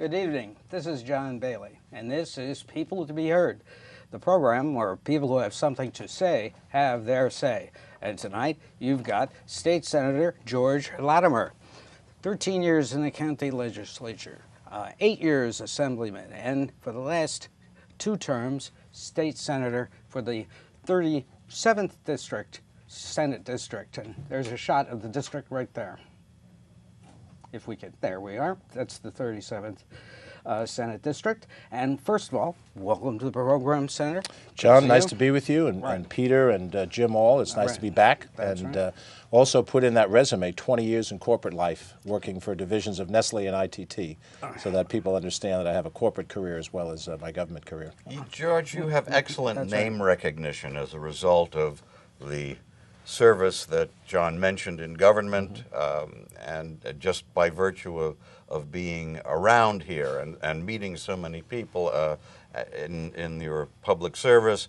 Good evening. This is John Bailey, and this is People to be Heard, the program where people who have something to say have their say. And tonight, you've got State Senator George Latimer, 13 years in the county legislature, 8 years assemblyman, and for the last 2 terms, state senator for the 37th District, Senate District. And there's a shot of the district right there. If we could, there we are. That's the 37th Senate District. And first of all, welcome to the program, Senator. John, nice to be with you, and Peter and Jim all. It's nice to be back. And also put in that resume, 20 years in corporate life, working for divisions of Nestle and ITT, so that people understand that I have a corporate career as well as my government career. George, you have excellent name recognition as a result of the service that John mentioned in government, and just by virtue of being around here and meeting so many people in your public service,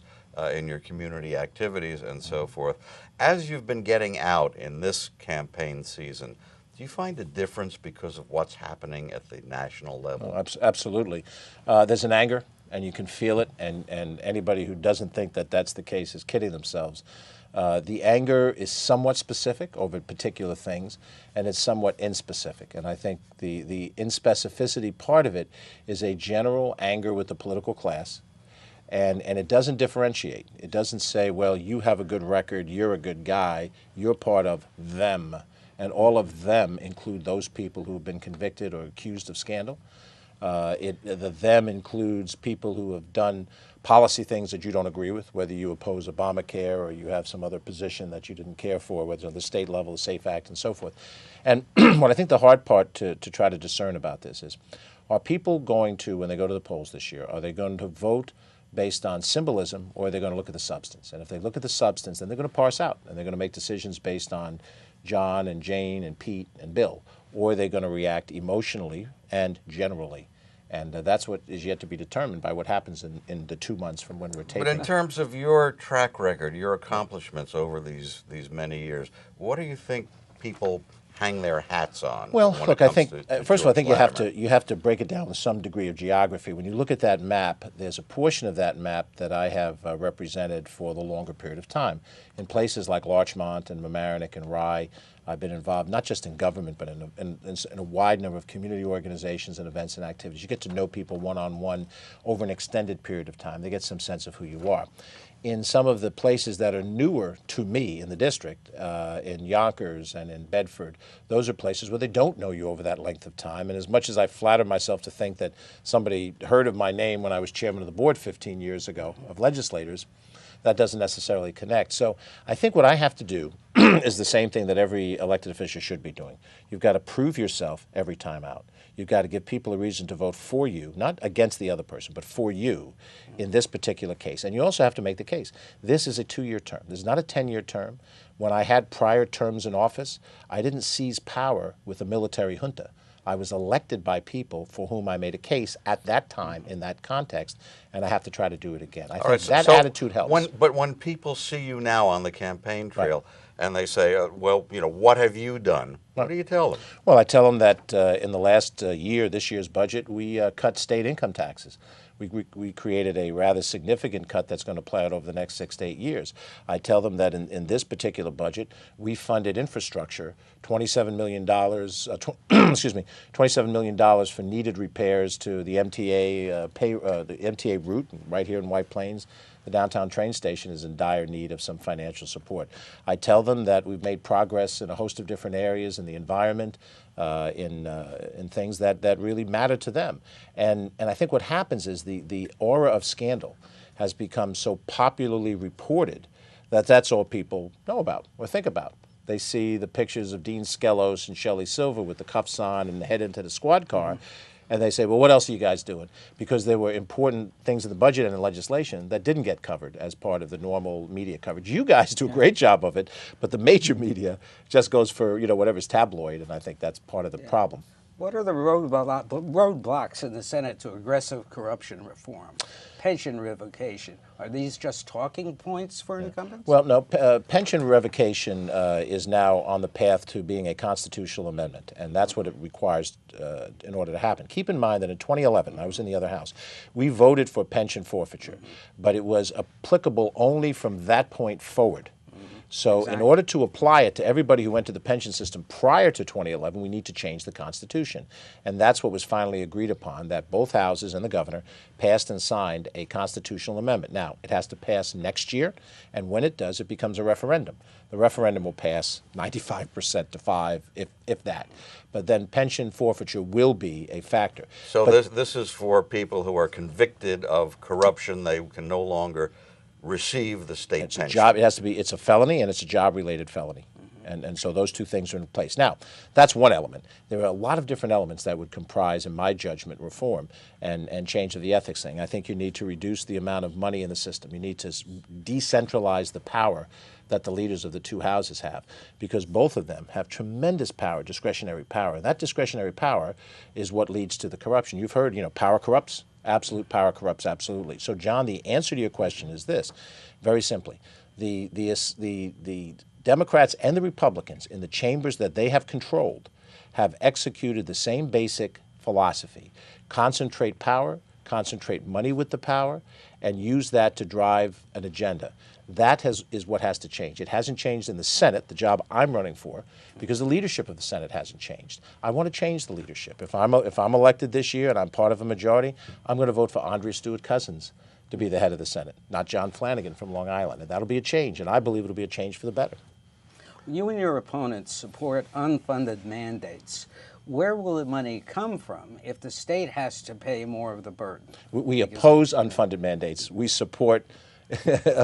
in your community activities and so forth. As you've been getting out in this campaign season, do you find a difference because of what's happening at the national level? Oh, absolutely. There's an anger, and you can feel it, and anybody who doesn't think that that's the case is kidding themselves. The anger is somewhat specific over particular things, and it's somewhat inspecific. And I think the inspecificity part of it is a general anger with the political class, and it doesn't differentiate. It doesn't say, well, you have a good record, you're a good guy, you're part of them. And all of them include those people who have been convicted or accused of scandal. The them includes people who have done policy things that you don't agree with, whether you oppose Obamacare or you have some other position that you didn't care for, whether at the state level, the SAFE Act, and so forth. And what I think the hard part to try to discern about this is, are people going to, when they go to the polls this year, are they going to vote based on symbolism, or are they going to look at the substance? And if they look at the substance, then they're going to parse out, and they're going to make decisions based on John and Jane and Pete and Bill, or are they going to react emotionally and generally? And that's what is yet to be determined by what happens in the 2 months from when we're taping. But in terms of your track record, your accomplishments over these many years, what do you think people hang their hats on? Well, look, I think first of all, I think you have to break it down with some degree of geography. When you look at that map, there's a portion of that map that I have represented for the longer period of time. In places like Larchmont and Mamaroneck and Rye, I've been involved not just in government, but in a wide number of community organizations and events and activities. You get to know people one-on-one over an extended period of time. They get some sense of who you are. In some of the places that are newer to me in the district, in Yonkers and in Bedford, those are places where they don't know you over that length of time. And as much as I flatter myself to think that somebody heard of my name when I was chairman of the board 15 years ago of legislators, that doesn't necessarily connect. So I think what I have to do is the same thing that every elected official should be doing. You've got to prove yourself every time out. You've got to give people a reason to vote for you, not against the other person, but for you in this particular case. And you also have to make the case. This is a 2-year term. This is not a 10-year term. When I had prior terms in office, I didn't seize power with a military junta. I was elected by people for whom I made a case at that time in that context, and I have to try to do it again. I think that attitude helps. But when people see you now on the campaign trail and they say, well, you know, what have you done? What do you tell them? Well, I tell them that in the last year, this year's budget, we cut state income taxes. We created a rather significant cut that's going to play out over the next 6 to 8 years. I tell them that in this particular budget, we funded infrastructure, $27 million, $27 million for needed repairs to the MTA the MTA route right here in White Plains. The downtown train station is in dire need of some financial support. I tell them that we've made progress in a host of different areas in the environment, in things that really matter to them. And I think what happens is the aura of scandal has become so popularly reported that that's all people know about or think about. They see the pictures of Dean Skelos and Shelley Silver with the cuffs on and head into the squad car. And they say, well, what else are you guys doing? Because there were important things in the budget and in legislation that didn't get covered as part of the normal media coverage. You guys do a great job of it, but the major media just goes for, you know, whatever's tabloid, and I think that's part of the problem. What are the roadblocks in the Senate to aggressive corruption reform? Pension revocation. Are these just talking points for incumbents? Well, no. Pension revocation is now on the path to being a constitutional amendment, and that's what it requires in order to happen. Keep in mind that in 2011, I was in the other house, we voted for pension forfeiture, but it was applicable only from that point forward. So Exactly. in order to apply it to everybody who went to the pension system prior to 2011, we need to change the Constitution. And that's what was finally agreed upon, that both houses and the governor passed and signed a constitutional amendment. Now, it has to pass next year, and when it does, it becomes a referendum. The referendum will pass 95% to 5, if that. But then pension forfeiture will be a factor. So this is for people who are convicted of corruption. They can no longer receive the state It's pension. a job. It has to be. It's a felony, and it's a job-related felony, and so those two things are in place. Now, that's one element. There are a lot of different elements that would comprise, in my judgment, reform and change of the ethics thing. I think you need to reduce the amount of money in the system. You need to decentralize the power that the leaders of the two houses have, because both of them have tremendous power, discretionary power. And that discretionary power is what leads to the corruption. You've heard, power corrupts. Absolute power corrupts absolutely. So, John, the answer to your question is this, very simply. The Democrats and the Republicans in the chambers that they have controlled have executed the same basic philosophy. Concentrate power, concentrate money with the power, and use that to drive an agenda. That is what has to change. It hasn't changed in the Senate, the job I'm running for, because the leadership of the Senate hasn't changed. I want to change the leadership. If I'm elected this year and I'm part of a majority, I'm going to vote for Andrea Stewart-Cousins to be the head of the Senate, not John Flanagan from Long Island. And that'll be a change, and I believe it'll be a change for the better. You and your opponents support unfunded mandates. Where will the money come from if the state has to pay more of the burden? We oppose unfunded mandates. We support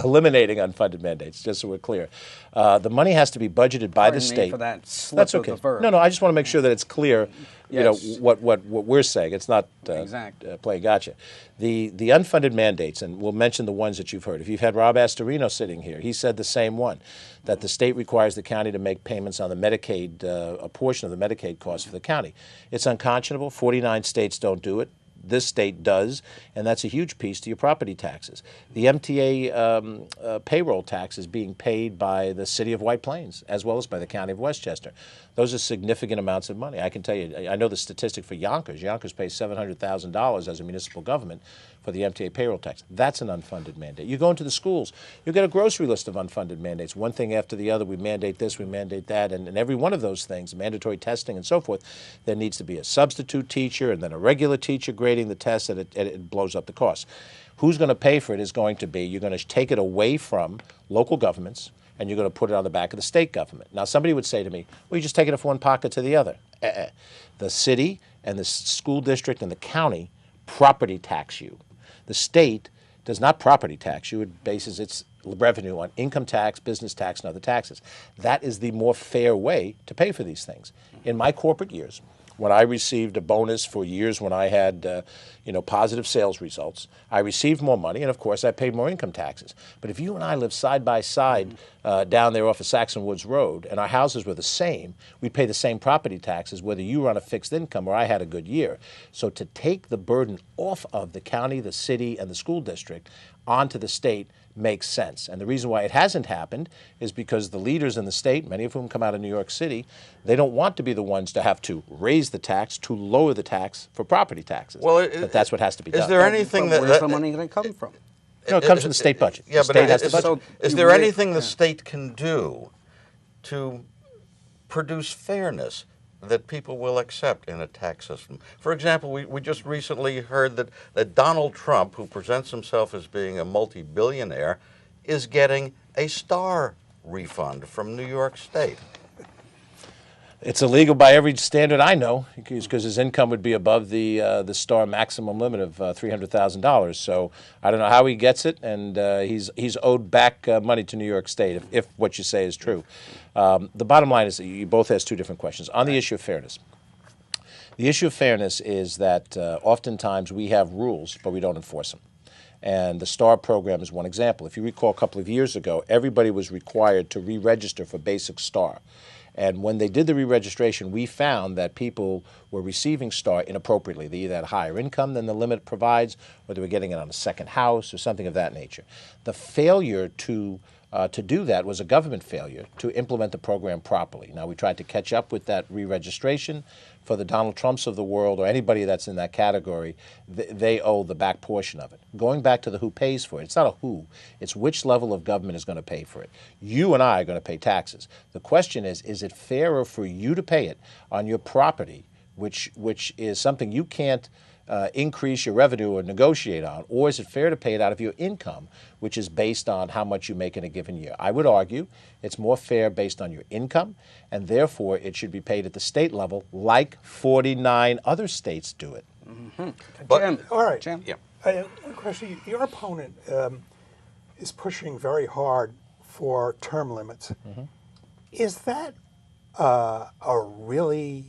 eliminating unfunded mandates, just so we're clear. The money has to be budgeted by the state. Pardon me for that slip That's of okay. the verb. No, I just want to make sure that it's clear, Yes. what we're saying. It's not Exactly. play gotcha. The unfunded mandates, and we'll mention the ones that you've heard. If you've had Rob Astorino sitting here, he said the same one, that the state requires the county to make payments on the Medicaid, a portion of the Medicaid cost for the county. It's unconscionable. 49 states don't do it. This state does, and that's a huge piece to your property taxes. The MTA payroll tax is being paid by the city of White Plains as well as by the county of Westchester. Those are significant amounts of money. I can tell you, I know the statistic for Yonkers. Yonkers pays $700,000 as a municipal government for the MTA payroll tax. That's an unfunded mandate. You go into the schools, you get a grocery list of unfunded mandates. One thing after the other, we mandate this, we mandate that, and every one of those things, mandatory testing and so forth, there needs to be a substitute teacher and then a regular teacher grading the test, and it blows up the cost. Who's going to pay for it is going to be, you're going to take it away from local governments, and you're going to put it on the back of the state government. Now, somebody would say to me, well, you just take it from one pocket to the other. The city and the school district and the county property tax you. The state does not property tax you. It bases its revenue on income tax, business tax, and other taxes. That is the more fair way to pay for these things. In my corporate years, when I received a bonus for years when I had, positive sales results, I received more money, and of course, I paid more income taxes. But if you and I lived side by side down there off of Saxon Woods Road, and our houses were the same, we'd pay the same property taxes whether you were on a fixed income or I had a good year. So to take the burden off of the county, the city, and the school district onto the state makes sense. And the reason why it hasn't happened is because the leaders in the state, many of whom come out of New York City, they don't want to be the ones to have to raise the tax, to lower the tax for property taxes. Well, but that's what has to be done. Is there anything that... Where's the money going to come from? No, it comes from the state budget. Yeah, the but state has to budget. So is there anything the state can do to produce fairness that people will accept in a tax system? For example, we just recently heard that Donald Trump, who presents himself as being a multi-billionaire, is getting a star refund from New York State. It's illegal by every standard I know, because his income would be above the star maximum limit of $300,000. So I don't know how he gets it, and he's owed back money to New York State if what you say is true. The bottom line is that you both asked two different questions on the issue of fairness. The issue of fairness is that oftentimes we have rules, but we don't enforce them. And the STAR program is one example. If you recall, a couple of years ago, everybody was required to re-register for Basic STAR. And when they did the re-registration, we found that people were receiving STAR inappropriately. They either had higher income than the limit provides, or they were getting it on a second house or something of that nature. The failure to do that was a government failure to implement the program properly. Now, we tried to catch up with that re-registration. For the Donald Trumps of the world or anybody that's in that category, they owe the back portion of it. Going back to the who pays for it, it's not a who, it's which level of government is going to pay for it. You and I are going to pay taxes. The question is it fairer for you to pay it on your property, which is something you can't increase your revenue or negotiate on, or is it fair to pay it out of your income, which is based on how much you make in a given year? I would argue it's more fair based on your income, and therefore it should be paid at the state level like 49 other states do it. Mm-hmm. But, Jim. All right. Jim? Yeah. One question. Your opponent is pushing very hard for term limits. Mm-hmm. Is that a really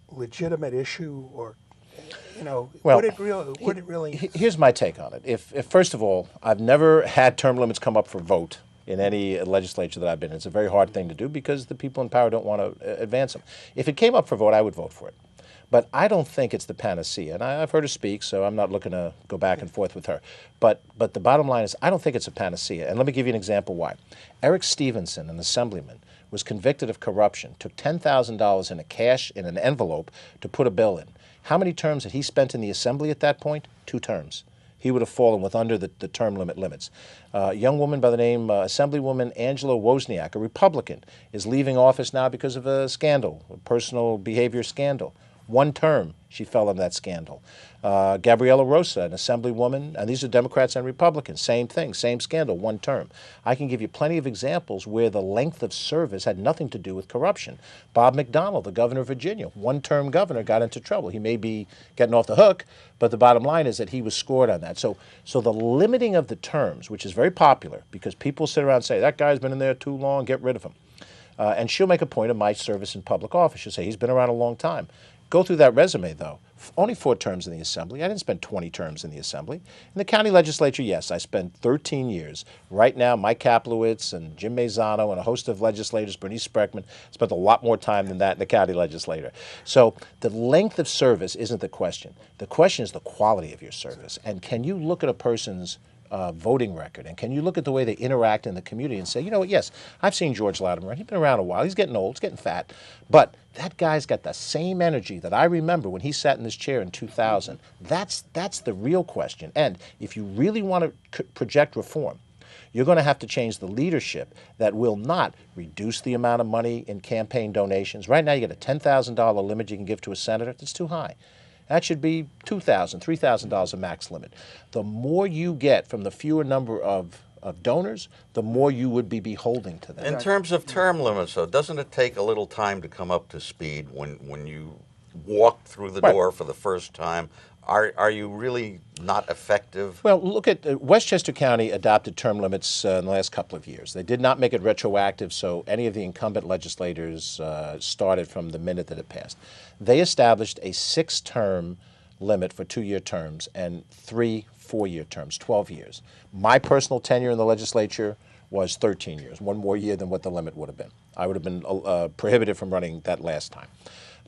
legitimate issue, or Well, would it really? Here's my take on it. If first of all, I've never had term limits come up for vote in any legislature that I've been in. It's a very hard thing to do because the people in power don't want to advance them. If it came up for vote, I would vote for it. But I don't think it's the panacea. And I've heard her speak, so I'm not looking to go back and forth with her. But the bottom line is I don't think it's a panacea. And let me give you an example why. Eric Stevenson, an assemblyman, was convicted of corruption, took $10,000 in cash in an envelope to put a bill in. How many terms had he spent in the assembly at that point? 2 terms. He would have fallen with under the term limits. A young woman by the name Assemblywoman Angela Wozniak, a Republican, is leaving office now because of a scandal, a personal behavior scandal. 1 term, she fell in that scandal. Gabriela Rosa, an assemblywoman, and these are Democrats and Republicans, same thing, same scandal, 1 term. I can give you plenty of examples where the length of service had nothing to do with corruption. Bob McDonnell, the governor of Virginia, 1-term governor, got into trouble. He may be getting off the hook, but the bottom line is that he was scored on that. So the limiting of the terms, which is very popular because people sit around and say, that guy's been in there too long, get rid of him. And she'll make a point of my service in public office. She'll say, he's been around a long time. Go through that resume, though. Only 4 terms in the Assembly. I didn't spend 20 terms in the Assembly. In the county legislature, yes, I spent 13 years. Right now, Mike Kaplowitz and Jim Mazzano and a host of legislators, Bernice Spreckman, spent a lot more time than that in the county legislature. So the length of service isn't the question. The question is the quality of your service. And can you look at a person's voting record, and can you look at the way they interact in the community and say, you know what, yes, I've seen George Latimer, he's been around a while, he's getting old, he's getting fat, but that guy's got the same energy that I remember when he sat in this chair in 2000. That's the real question. And if you really want to project reform, you're going to have to change the leadership that will not reduce the amount of money in campaign donations. Right now you get a $10,000 limit you can give to a senator. That's too high. That should be $2,000, $3,000 a max limit. The more you get from the fewer number of donors, the more you would be beholden to them. In terms of term limits, though, doesn't it take a little time to come up to speed when you walk through the door for the first time? Are you really not effective? Well, look at Westchester County adopted term limits in the last couple of years. They did not make it retroactive, so any of the incumbent legislators started from the minute that it passed. They established a 6-term limit for 2-year terms and 3 4-year terms, 12 years. My personal tenure in the legislature was 13 years, 1 more year than what the limit would have been. I would have been prohibited from running that last time.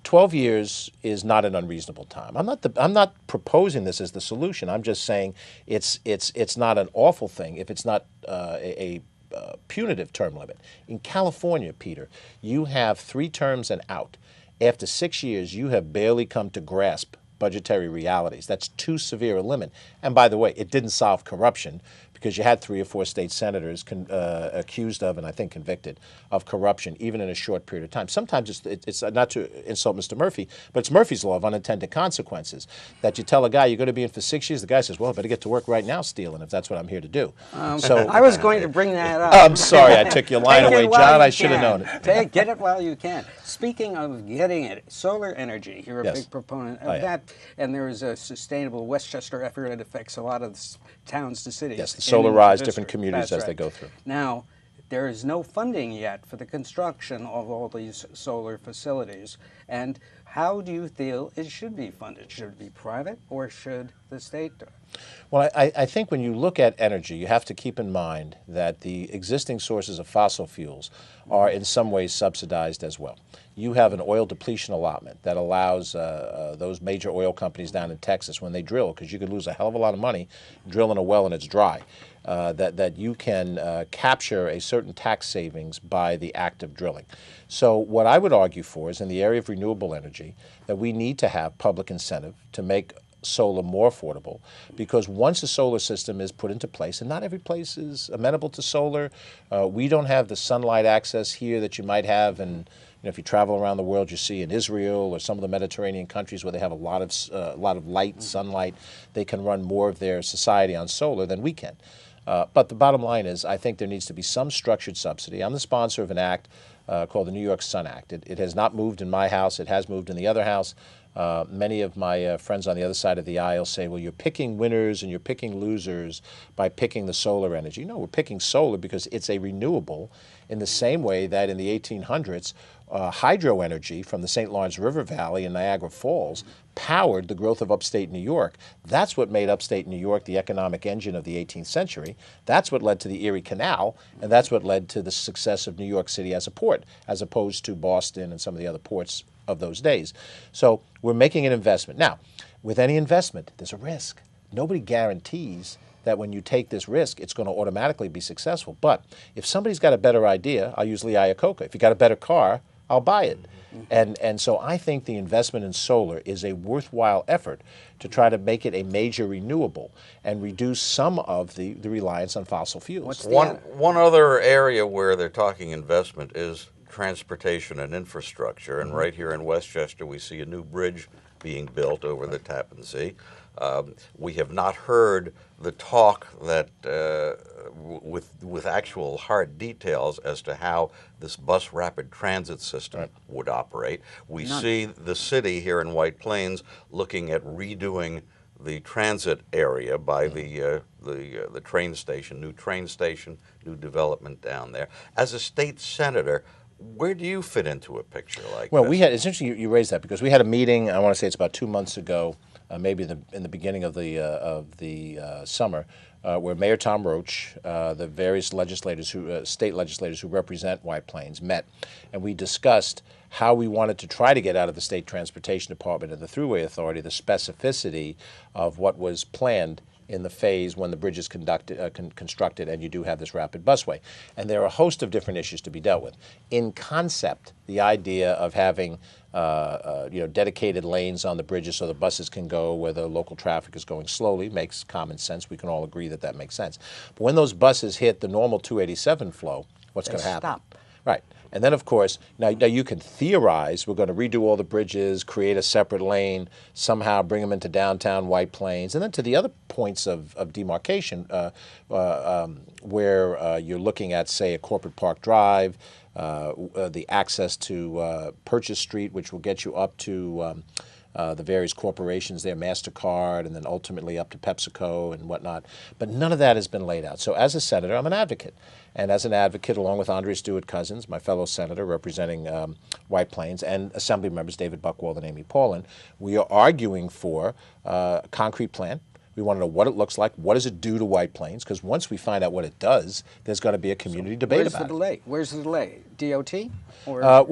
12 years is not an unreasonable time. I'm not proposing this as the solution. I'm just saying it's not an awful thing if it's not a punitive term limit. In California, Peter, you have 3 terms and out. After 6 years, you have barely come to grasp budgetary realities. That's too severe a limit. And by the way, it didn't solve corruption because you had 3 or 4 state senators accused of, and I think convicted, of corruption, even in a short period of time. Sometimes it's not to insult Mr. Murphy, but it's Murphy's law of unintended consequences, that you tell a guy you're going to be in for 6 years, the guy says, well, I better get to work right now stealing if that's what I'm here to do. So I was going to bring that up. I'm sorry, I took your line away, John. I should have known it. Get it while you can. Speaking of getting it, solar energy, you're a big proponent of that, and there is a sustainable Westchester effort that affects a lot of towns to cities. Yes, the solarize different communities as they go through. Now, there is no funding yet for the construction of all these solar facilities. And How do you feel it should be funded? Should it be private or should the state do it? Well, I think when you look at energy, you have to keep in mind that the existing sources of fossil fuels are in some ways subsidized as well. You have an oil depletion allotment that allows those major oil companies down in Texas, when they drill, because you could lose a hell of a lot of money drilling a well and it's dry, that you can capture a certain tax savings by the act of drilling. So what I would argue for is in the area of renewable energy that we need to have public incentive to make solar more affordable, because once a solar system is put into place, and not every place is amenable to solar, we don't have the sunlight access here that you might have, and if you travel around the world, you see in Israel or some of the Mediterranean countries where they have a lot of light, sunlight, they can run more of their society on solar than we can. But the bottom line is, I think there needs to be some structured subsidy. I'm the sponsor of an act called the New York Sun Act. It has not moved in my house. It has moved in the other house. Many of my friends on the other side of the aisle say, well, you're picking winners and you're picking losers by picking the solar energy. No, we're picking solar because it's a renewable in the same way that in the 1800s, hydro energy from the St. Lawrence River Valley and Niagara Falls powered the growth of upstate New York. That's what made upstate New York the economic engine of the 18th century. That's what led to the Erie Canal, and that's what led to the success of New York City as a port, as opposed to Boston and some of the other ports of those days. So we're making an investment. Now, with any investment, there's a risk. Nobody guarantees that when you take this risk, it's going to automatically be successful. But if somebody's got a better idea, I'll use Lee Iacocca. If you got a better car, I'll buy it. And so I think the investment in solar is a worthwhile effort to try to make it a major renewable and reduce some of the reliance on fossil fuels. One other area where they're talking investment is transportation and infrastructure. And right here in Westchester, we see a new bridge being built over the Tappan Zee. We have not heard the talk that with actual hard details as to how this bus rapid transit system would operate. We see the city here in White Plains looking at redoing the transit area by the train station, new development down there. As a state senator, where do you fit into a picture like this? Well, it's interesting you raised that because we had a meeting, I want to say it's about 2 months ago, maybe in the beginning of the summer, where Mayor Tom Roach, the various state legislators who represent White Plains met, and we discussed how we wanted to try to get out of the State Transportation Department and the Thruway Authority the specificity of what was planned in the phase when the bridge is constructed and you do have this rapid busway. And there are a host of different issues to be dealt with. In concept, the idea of having dedicated lanes on the bridges so the buses can go where the local traffic is going slowly makes common sense. We can all agree that that makes sense. But when those buses hit the normal 287 flow, what's going to happen? Stop. Right. And then, of course, now you can theorize we're going to redo all the bridges, create a separate lane, somehow bring them into downtown White Plains, and then to the other points of demarcation where you're looking at, say, a Corporate Park Drive, the access to Purchase Street, which will get you up to the various corporations there, MasterCard, and then ultimately up to PepsiCo and whatnot. But none of that has been laid out. So as a senator, I'm an advocate. And as an advocate, along with Andrea Stewart-Cousins, my fellow senator representing White Plains, and Assembly members David Buchwald and Amy Paulin, we are arguing for a concrete plan. We want to know what it looks like. What does it do to White Plains? Because once we find out what it does, there's going to be a community debate about it. Where's the delay? DOT? Or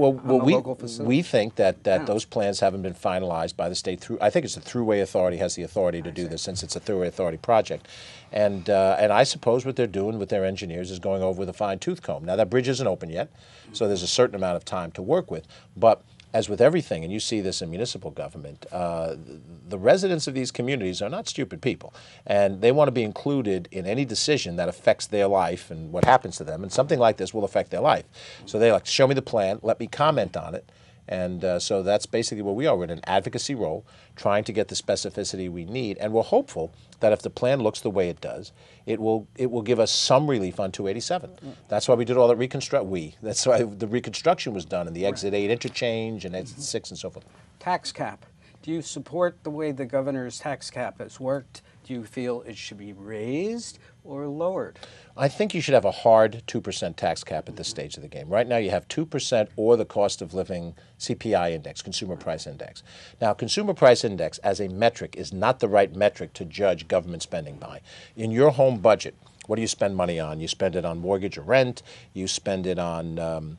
we think that those plans haven't been finalized by the state. I think it's the Thruway Authority has the authority to do this since it's a Thruway Authority project. And I suppose what they're doing with their engineers is going over with a fine-tooth comb. Now, that bridge isn't open yet, so there's a certain amount of time to work with. But as with everything, and you see this in municipal government, the residents of these communities are not stupid people, and they want to be included in any decision that affects their life and what happens to them, and something like this will affect their life. So they like, show me the plan, let me comment on it, and so that's basically where we are. We're in an advocacy role, trying to get the specificity we need, and we're hopeful that if the plan looks the way it does, it will give us some relief on 287. That's why we did all that That's why the reconstruction was done, and the Exit 8 interchange and Exit 6 and so forth. Tax cap. Do you support the way the governor's tax cap has worked? Do you feel it should be raised or lowered? I think you should have a hard 2% tax cap at this stage of the game. Right now you have 2% or the cost of living CPI index, consumer price index. Now, consumer price index as a metric is not the right metric to judge government spending by. In your home budget, what do you spend money on? You spend it on mortgage or rent. You spend it on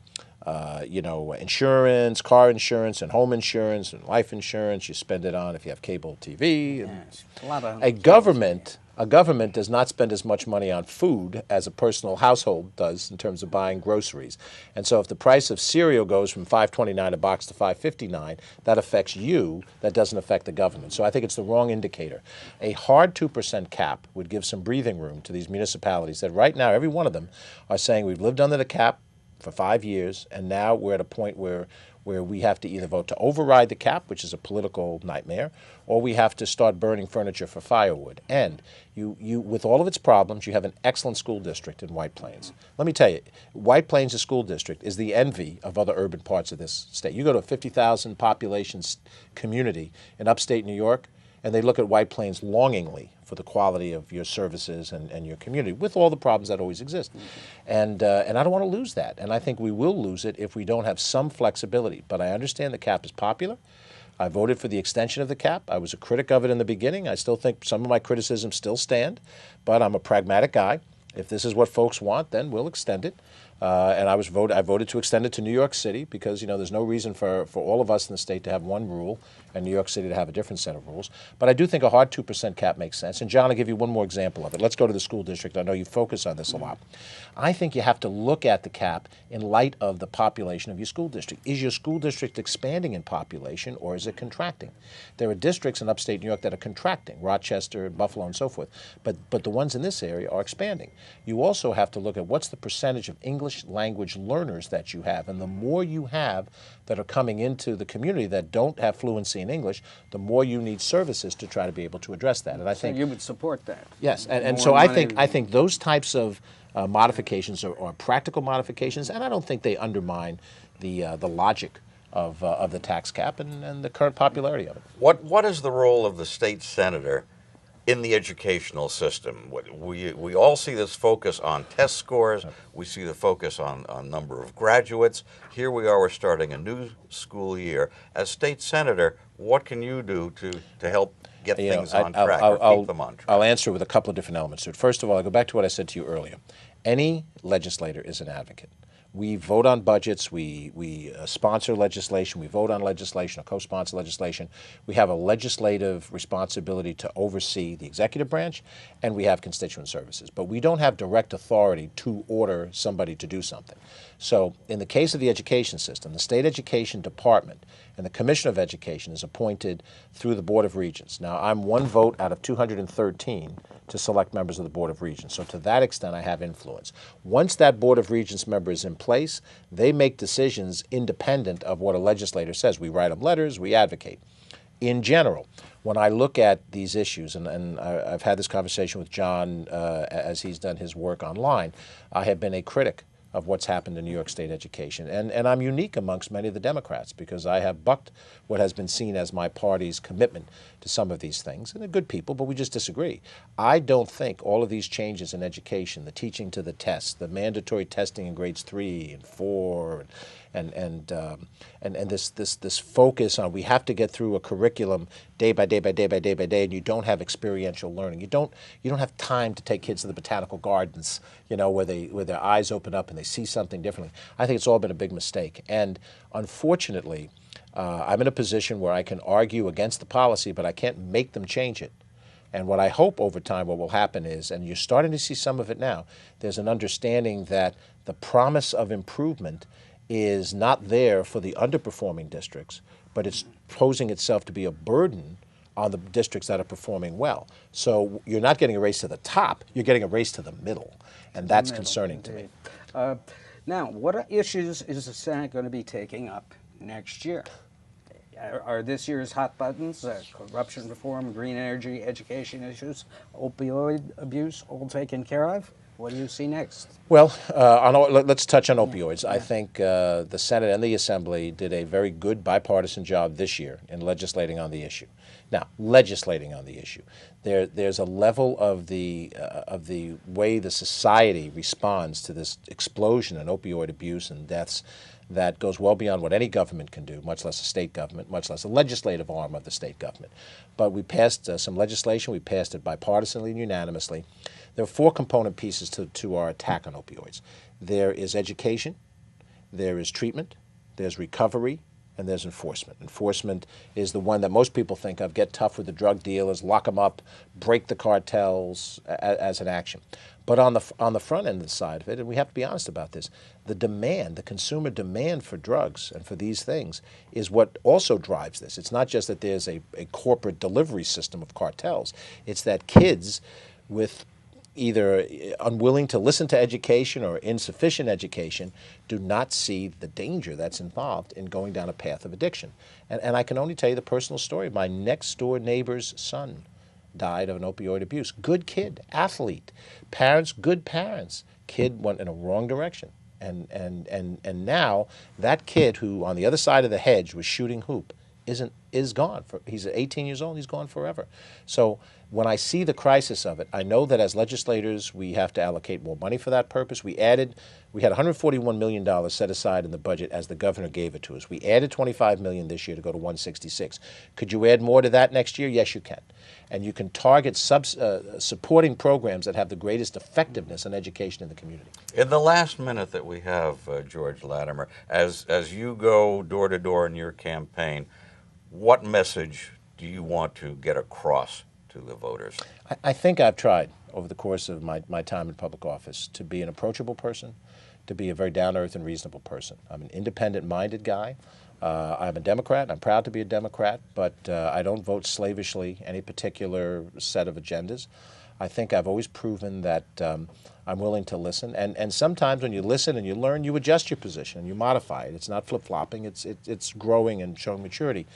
insurance, car insurance, and home insurance, and life insurance. You spend it on if you have cable TV. Yes, a lot of A government does not spend as much money on food as a personal household does in terms of buying groceries. And so if the price of cereal goes from $5.29 a box to $5.59, that affects you. That doesn't affect the government. So I think it's the wrong indicator. A hard 2% cap would give some breathing room to these municipalities that right now, every one of them are saying we've lived under the cap for 5 years, and now we're at a point where we have to either vote to override the cap, which is a political nightmare, or we have to start burning furniture for firewood. And you with all of its problems, you have an excellent school district in White Plains. Let me tell you, White Plains, the school district, is the envy of other urban parts of this state. You go to a 50,000 population community in upstate New York, and they look at White Plains longingly for the quality of your services and your community, with all the problems that always exist. And I don't want to lose that. And I think we will lose it if we don't have some flexibility. But I understand the cap is popular. I voted for the extension of the cap. I was a critic of it in the beginning. I still think some of my criticisms still stand, but I'm a pragmatic guy. If this is what folks want, then we'll extend it. And I voted to extend it to New York City because, there's no reason for all of us in the state to have one rule and New York City to have a different set of rules. But I do think a hard 2% cap makes sense. And John, I'll give you one more example of it. Let's go to the school district. I know you focus on this a lot. I think you have to look at the cap in light of the population of your school district. Is your school district expanding in population or is it contracting? There are districts in upstate New York that are contracting, Rochester, Buffalo, and so forth. But the ones in this area are expanding. You also have to look at what's the percentage of English language learners that you have. And the more you have that are coming into the community that don't have fluency in English, the more you need services to try to be able to address that. And I think you would support that. Yes, and so I think those types of modifications are practical modifications, and I don't think they undermine the logic of the tax cap and the current popularity of it. What is the role of the state senator in the educational system? We all see this focus on test scores. We see the focus on number of graduates. Here we are, we're starting a new school year. As state senator, what can you do to help get things on track or keep them on track? I'll answer with a couple of different elements to it. First of all, I go back to what I said to you earlier. Any legislator is an advocate. We vote on budgets, we sponsor legislation, we vote on legislation or co-sponsor legislation. We have a legislative responsibility to oversee the executive branch, and we have constituent services. But we don't have direct authority to order somebody to do something. So in the case of the education system, the state education department and the Commissioner of Education is appointed through the Board of Regents. Now, I'm one vote out of 213 to select members of the Board of Regents. So to that extent, I have influence. Once that Board of Regents member is in place, they make decisions independent of what a legislator says. We write them letters, we advocate. In general, when I look at these issues, and I've had this conversation with John as he's done his work online, I have been a critic of what's happened in New York State education. And I'm unique amongst many of the Democrats because I have bucked what has been seen as my party's commitment to some of these things. And they're good people, but we just disagree. I don't think all of these changes in education, the teaching to the test, the mandatory testing in grades 3 and 4, and this focus on we have to get through a curriculum day by day by day by day by day, and you don't have experiential learning. You don't have time to take kids to the botanical gardens, where their eyes open up and they see something differently. I think it's all been a big mistake. And unfortunately, I'm in a position where I can argue against the policy, but I can't make them change it. And what I hope over time what will happen is, and you're starting to see some of it now, there's an understanding that the promise of improvement is not there for the underperforming districts, but it's posing itself to be a burden on the districts that are performing well. So you're not getting a race to the top, you're getting a race to the middle, and that's concerning to me. Now, what issues is the Senate going to be taking up next year? Are this year's hot buttons, corruption reform, green energy, education issues, opioid abuse, all taken care of? What do you see next? Well, let's touch on opioids. I think the Senate and the Assembly did a very good bipartisan job this year in legislating on the issue. Now, legislating on the issue, there's a level of the way the society responds to this explosion in opioid abuse and deaths that goes well beyond what any government can do, much less a state government, much less a legislative arm of the state government. But we passed some legislation. We passed it bipartisanly and unanimously. There are four component pieces to our attack on opioids. There is education, there is treatment, there's recovery, and there's enforcement. Enforcement is the one that most people think of: get tough with the drug dealers, lock them up, break the cartels as an action. But on the front end of the side of it, and we have to be honest about this, the demand, the consumer demand for drugs and for these things is what also drives this. It's not just that there's a corporate delivery system of cartels. It's that kids with either unwilling to listen to education or insufficient education do not see the danger that's involved in going down a path of addiction. And I can only tell you the personal story. My next door neighbor's son died of an opioid abuse. Good kid, athlete, parents, good parents. Kid went in a wrong direction. And now that kid who on the other side of the hedge was shooting hoop is gone. He's 18 years old, he's gone forever. So when I see the crisis of it, I know that as legislators we have to allocate more money for that purpose. We had $141 million set aside in the budget as the governor gave it to us. We added $25 million this year to go to $166. Could you add more to that next year? Yes, you can. And you can target supporting programs that have the greatest effectiveness in education in the community. In the last minute that we have, George Latimer, as you go door to door in your campaign, what message do you want to get across to the voters? I think I've tried over the course of my time in public office to be an approachable person, to be a very down-to-earth and reasonable person. I'm an independent-minded guy. I'm a Democrat. I'm proud to be a Democrat, but I don't vote slavishly any particular set of agendas. I think I've always proven that I'm willing to listen. And sometimes when you listen and you learn, you adjust your position and you modify it. It's not flip-flopping. It's growing and showing maturity.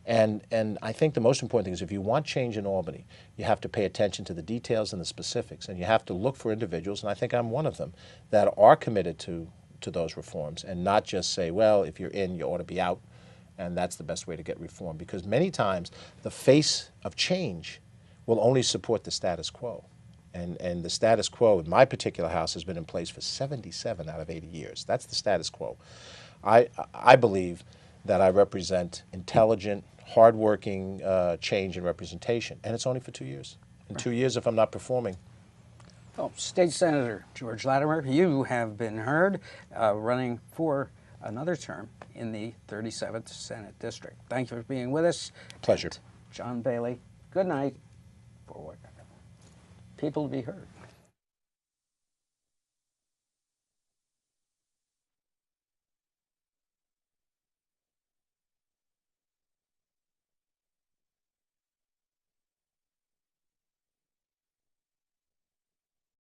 And I think the most important thing is if you want change in Albany, you have to pay attention to the details and the specifics, and you have to look for individuals, and I think I'm one of them, that are committed to those reforms and not just say, well, if you're in, you ought to be out, and that's the best way to get reform. Because many times the face of change will only support the status quo. And the status quo in my particular house has been in place for 77 out of 80 years. That's the status quo. I believe that I represent intelligent, hardworking change and representation, and it's only for 2 years. In 2 years, if I'm not performing. Well, State Senator George Latimer, you have been heard running for another term in the 37th Senate District. Thank you for being with us. Pleasure. And John Bailey, good night for what? People to be heard.